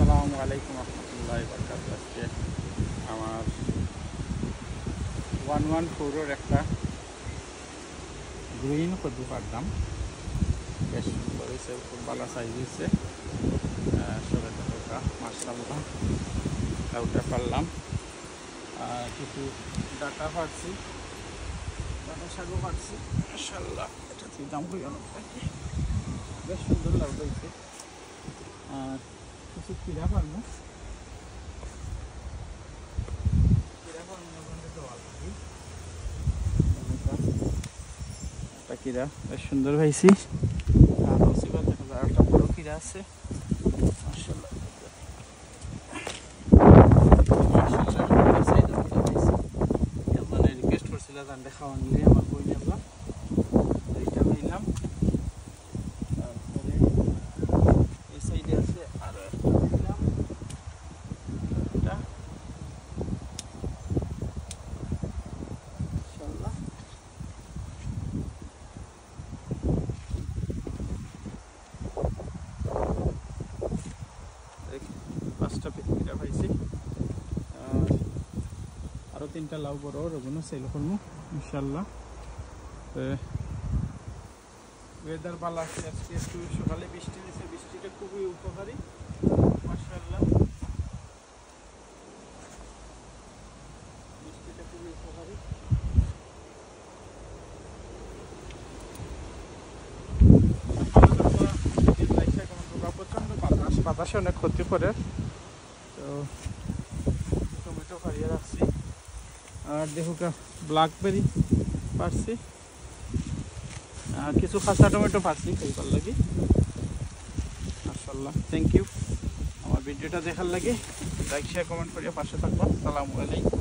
আসসালামু আলাইকুম রহমতুল্লাহি বারাকাতুহু। আজকে আমার 114 একটা গ্রিন কদু পারলাম, বেশ সুন্দর হয়েছে, খুব ভালো সাইজ হয়েছে। সবাই টাকা মাশাআল্লাহ লাউটা পারলাম, কিছু ডাটা পারছি, ডাটা শাকও পারছি মাশাআল্লাহ। এটা দাম হয়ে অনেক, বেশ সুন্দর লাউটা হয়েছে। আর কিছু কিরা পারবো, একটা কিরা বেশ সুন্দর পাইছি। আর একটা বড় কিরা আছে মাশাআল্লাহ। মানে রিকোয়েস্ট করছিল জানতে খাওয়া নিলে আমার বই নিলাম, দুইটা নিলাম। তারপরে এই সাইডে আছে আরো একটা নিলাম, এটা মাশাআল্লাহ। পাঁচটা পিঠা পাইছি, আরো তিনটা লাউ বড় ওগুলো সেল করবো ইনশাল্লাহ। ওয়েদার ভালো আছে আজকে, একটু সকালে বৃষ্টি দিচ্ছে, বৃষ্টিটা খুবই উপকারী মাশাআল্লাহ, বৃষ্টিটা খুবই উপকারী। প্রচন্ড বাতাসে অনেক ক্ষতি করে, তো টমেটো ফারিয়ে রাখছি। আর দেখো ব্ল্যাকবেরি পারছি, আর কিছু খাসা টমেটো পারছি খাইবার লাগে মাশাআল্লাহ। থ্যাংক ইউ আমার ভিডিওটা দেখার লাগে। লাইক শেয়ার কমেন্ট করিয়া পাশে থাকবো। আসসালামু আলাইকুম।